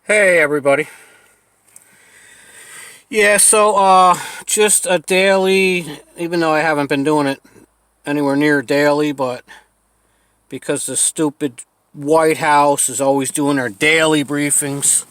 Hey everybody. Yeah, just a daily, even though I haven't been doing it anywhere near daily, but because the stupid White House is always doing their daily briefings,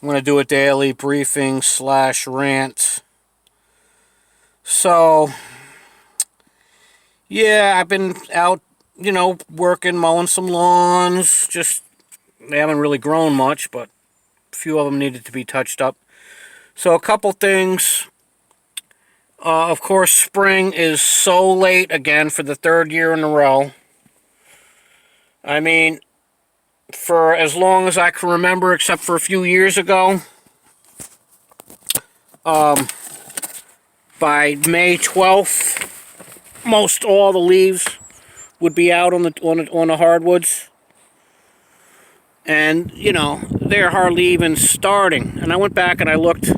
I'm going to do a daily briefing slash rant. So, yeah, I've been out, working, mowing some lawns. They haven't really grown much, but a few of them needed to be touched up. So, a couple things. Of course, spring is so late again for the third year in a row. I mean, for as long as I can remember, except for a few years ago, um, by May 12th, most all the leaves would be out on the hardwoods, and they're hardly even starting. And I went back and I looked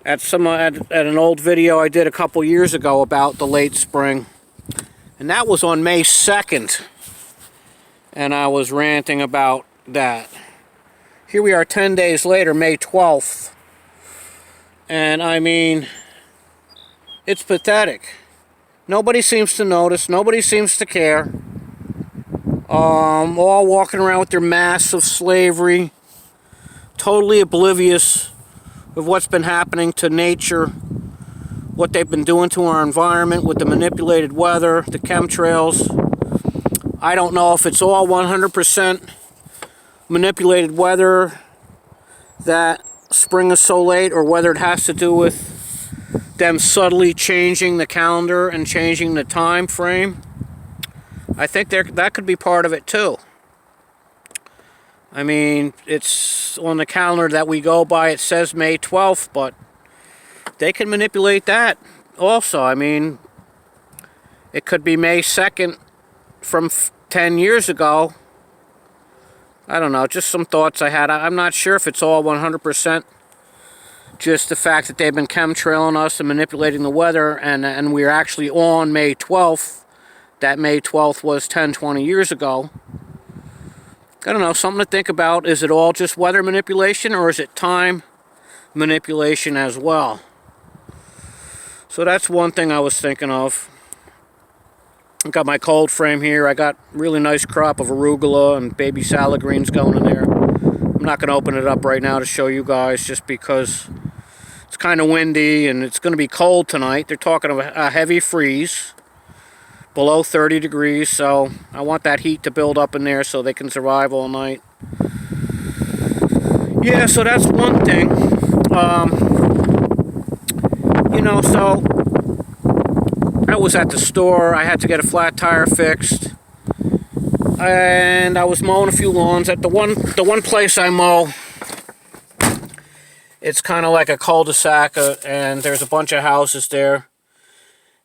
at an old video I did a couple years ago about the late spring, and that was on May 2nd. And I was ranting about that. Here we are 10 days later, May 12th. And I mean, it's pathetic. Nobody seems to notice. Nobody seems to care. All walking around with their masks of slavery. Totally oblivious of what's been happening to nature. What they've been doing to our environment with the manipulated weather, the chemtrails. I don't know if it's all 100% manipulated weather that spring is so late, or whether it has to do with them subtly changing the calendar and changing the time frame. I think that could be part of it too. I mean, it's on the calendar that we go by, it says May 12th, but they can manipulate that also. I mean, it could be May 2nd from 10 years ago. I don't know, just some thoughts I had. I'm not sure if it's all 100% just the fact that they've been chemtrailing us and manipulating the weather, and we're actually on May 12th. That May 12th was 10, 20 years ago. I don't know, something to think about. Is it all just weather manipulation, or is it time manipulation as well? So that's one thing I was thinking of. I got my cold frame here. I got really nice crop of arugula and baby salad greens going in there. I'm not going to open it up right now to show you guys, just because it's kind of windy and it's going to be cold tonight. They're talking of a heavy freeze, below 30 degrees, so I want that heat to build up in there so they can survive all night. Yeah, so that's one thing. So I was at the store. I had to get a flat tire fixed, and I was mowing a few lawns. At the one place I mow, it's kind of like a cul-de-sac, and there's a bunch of houses there.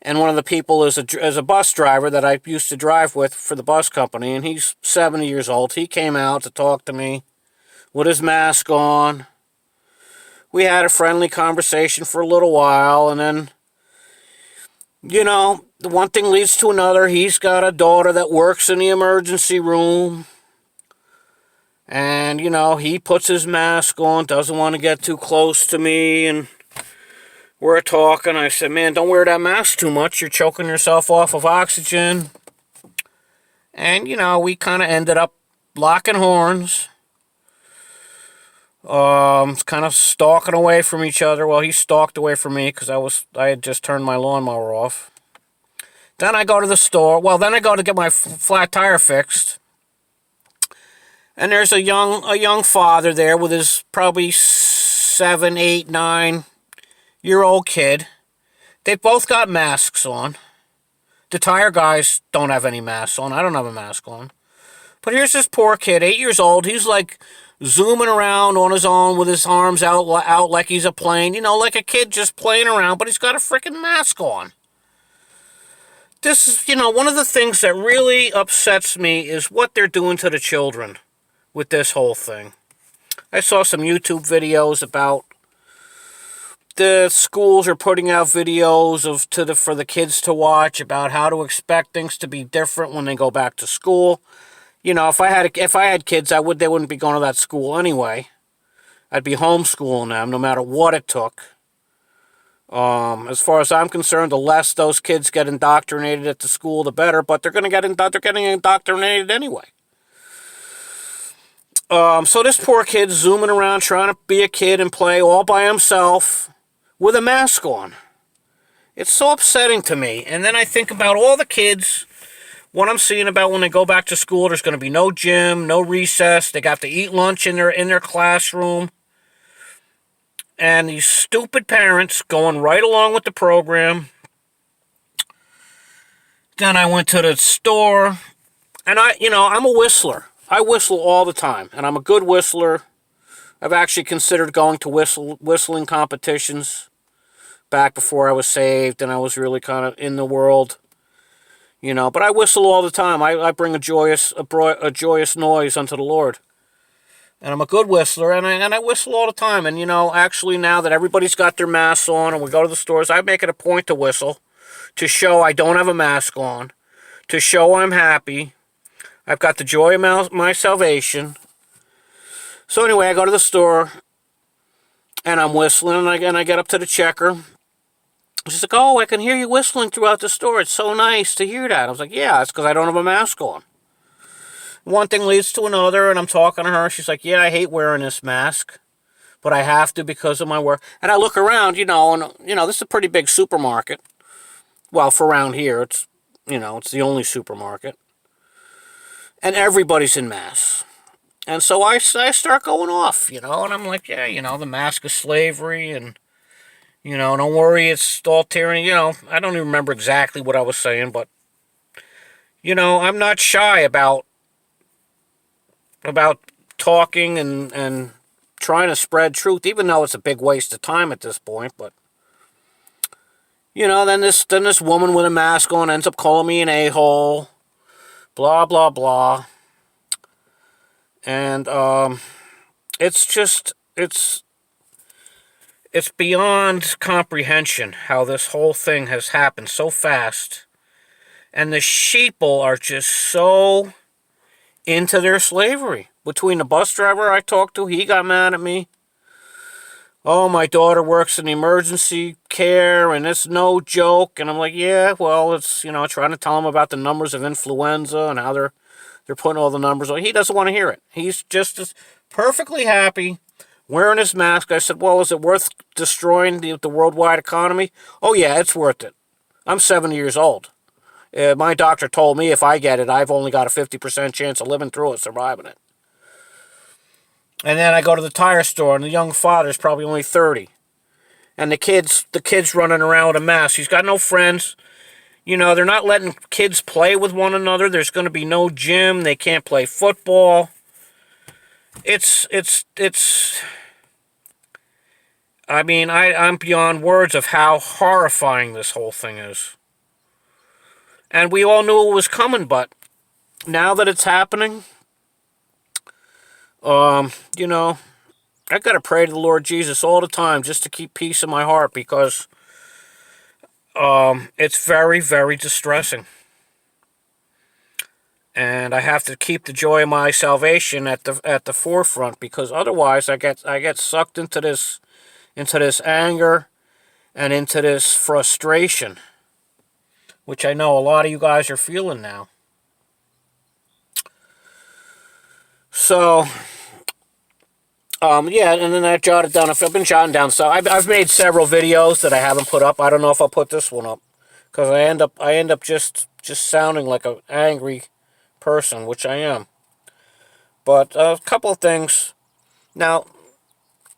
And one of the people is a bus driver that I used to drive with for the bus company, and he's 70 years old. He came out to talk to me with his mask on. We had a friendly conversation for a little while, and then, the one thing leads to another. He's got a daughter that works in the emergency room. And, he puts his mask on, doesn't want to get too close to me. And we're talking. I said, man, don't wear that mask too much. You're choking yourself off of oxygen. And, we kind of ended up locking horns. Kind of stalking away from each other. Well, he stalked away from me because I had just turned my lawnmower off. Then I go to the store. Well, then I go to get my flat tire fixed. And there's a young father there with his probably 7, 8, 9-year-old kid. They've both got masks on. The tire guys don't have any masks on. I don't have a mask on. But here's this poor kid, 8 years old. He's like zooming around on his own with his arms out like he's a plane. Like a kid just playing around, but he's got a freaking mask on. This is, one of the things that really upsets me is what they're doing to the children with this whole thing. I saw some YouTube videos about the schools are putting out videos for the kids to watch about how to expect things to be different when they go back to school. You know, if I had kids, they wouldn't be going to that school anyway. I'd be homeschooling them no matter what it took. As far as I'm concerned, the less those kids get indoctrinated at the school, the better. But they're getting indoctrinated anyway. So this poor kid's zooming around trying to be a kid and play all by himself with a mask on. It's so upsetting to me. And then I think about all the kids, what I'm seeing about when they go back to school, there's going to be no gym, no recess. They got to eat lunch in their classroom. And these stupid parents going right along with the program. Then I went to the store, and I'm a whistler. I whistle all the time, and I'm a good whistler. I've actually considered going to whistling competitions back before I was saved and I was really kind of in the world, But I whistle all the time. I bring a joyous noise unto the Lord. And I'm a good whistler, and I whistle all the time. And, actually now that everybody's got their masks on and we go to the stores, I make it a point to whistle to show I don't have a mask on, to show I'm happy. I've got the joy of my salvation. So anyway, I go to the store, and I'm whistling, and I get up to the checker. She's like, "Oh, I can hear you whistling throughout the store. It's so nice to hear that." I was like, "Yeah, it's because I don't have a mask on." One thing leads to another, and I'm talking to her. She's like, "Yeah, I hate wearing this mask, but I have to because of my work." And I look around, and, this is a pretty big supermarket. Well, for around here, it's the only supermarket. And everybody's in masks. And so I start going off, and I'm like, yeah, the mask is slavery, and, don't worry, it's all tyranny. I don't even remember exactly what I was saying, but, I'm not shy about talking and trying to spread truth, even though it's a big waste of time at this point. But then this woman with a mask on ends up calling me an a-hole, blah blah blah, and it's beyond comprehension how this whole thing has happened so fast, and the sheeple are just so into their slavery. Between the bus driver I talked to, he got mad at me. Oh, my daughter works in emergency care, and it's no joke. And I'm like, yeah, well, it's, trying to tell him about the numbers of influenza and how they're putting all the numbers on. He doesn't want to hear it. He's just as perfectly happy wearing his mask. I said, well, is it worth destroying the worldwide economy? Oh, yeah, it's worth it. I'm 70 years old. My doctor told me if I get it, I've only got a 50% chance of living through it, surviving it. And then I go to the tire store, and the young father's probably only 30. And the kid's running around with a mask. He's got no friends. They're not letting kids play with one another. There's going to be no gym. They can't play football. I'm beyond words of how horrifying this whole thing is. And we all knew it was coming, but now that it's happening, I got to pray to the Lord Jesus all the time just to keep peace in my heart, because it's very, very distressing. And I have to keep the joy of my salvation at the forefront, because otherwise I get sucked into this anger and into this frustration, which I know a lot of you guys are feeling now. So, yeah, and then I jotted down. I've been jotting down. So I've made several videos that I haven't put up. I don't know if I'll put this one up, because I end up just sounding like an angry person, which I am. But a couple of things. Now,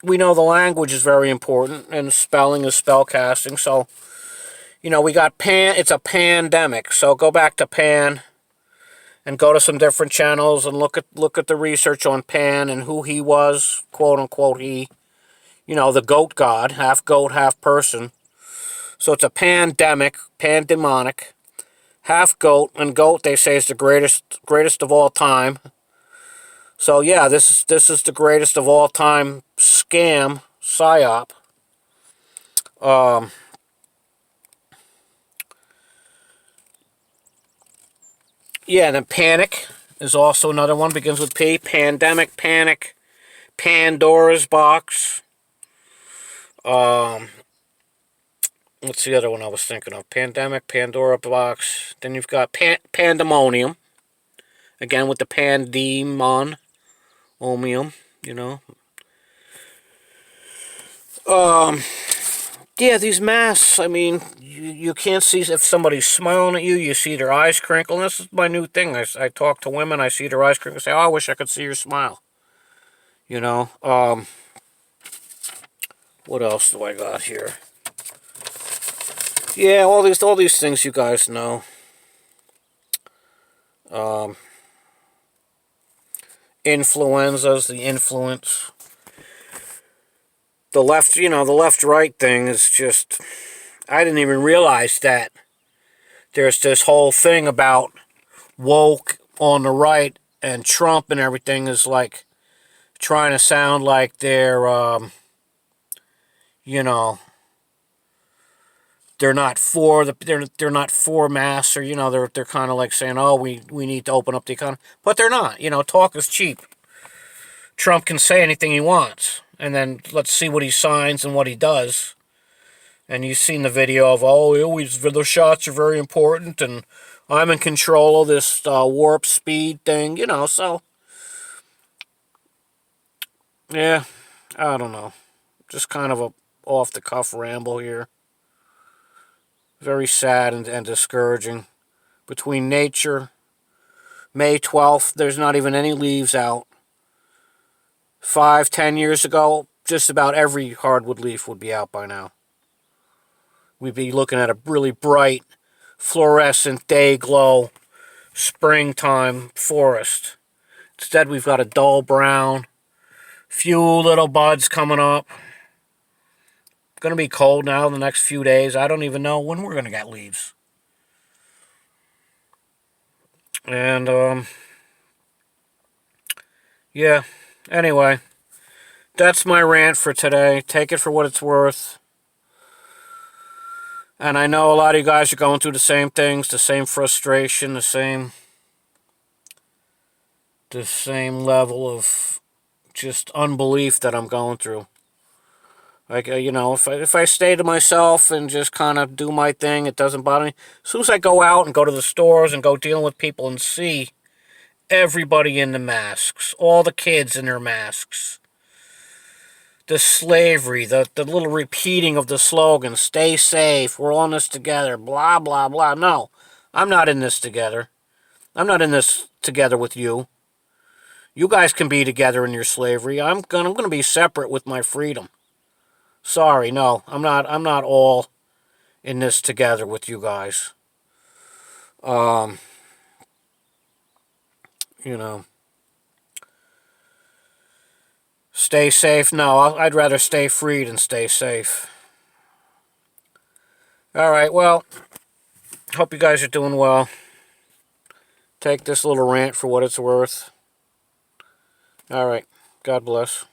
we know the language is very important, and spelling is spell casting. So, we got it's a pandemic. So go back to pan and go to some different channels and look at the research on Pan and who he was, quote unquote he. The goat god, half goat, half person. So it's a pandemic, pandemonic, half goat, and goat they say is the greatest of all time. So yeah, this is the greatest of all time scam, psyop. Yeah, and then panic. is also another one. Begins with P. Pandemic, panic, Pandora's box. What's the other one I was thinking of? Pandemic, Pandora box. Then you've got pandemonium. Again with the pandemon. Omium, you know. Yeah, these masks, I mean, you can't see if somebody's smiling at you. You see their eyes crinkle. And this is my new thing. I talk to women. I see their eyes crinkle. I say, oh, I wish I could see your smile. You know. What else do I got here? Yeah, all these things you guys know. Influenzas, the influence. The left, the left-right thing is just... I didn't even realize that there's this whole thing about woke on the right, and Trump and everything is like trying to sound like they're, they're not for they're not for masks, or they're kind of like saying, oh, we need to open up the economy, but they're not. Talk is cheap. Trump can say anything he wants, and then let's see what he signs and what he does. And you've seen the video of, oh, the shots are very important, and I'm in control of this warp speed thing, so. Yeah, I don't know. Just kind of a off-the-cuff ramble here. Very sad and discouraging. Between nature, May 12th, there's not even any leaves out. 5-10 years ago, just about every hardwood leaf would be out by now. We'd be looking at a really bright, fluorescent, day-glow, springtime forest. Instead, we've got a dull brown, few little buds coming up. It's going to be cold now the next few days. I don't even know when we're going to get leaves. And, yeah. Anyway, that's my rant for today. Take it for what it's worth. And I know a lot of you guys are going through the same things, the same frustration, the same level of just unbelief that I'm going through. Like, if I stay to myself and just kind of do my thing, it doesn't bother me. As soon as I go out and go to the stores and go dealing with people and see everybody in the masks, all the kids in their masks, the slavery, the little repeating of the slogan, stay safe, we're all in this together, blah, blah, blah. No, I'm not in this together. I'm not in this together with you. You guys can be together in your slavery. I'm gonna be separate with my freedom. Sorry, no, I'm not all in this together with you guys. You know. Stay safe? No, I'd rather stay free than stay safe. Alright, well, hope you guys are doing well. Take this little rant for what it's worth. Alright, God bless.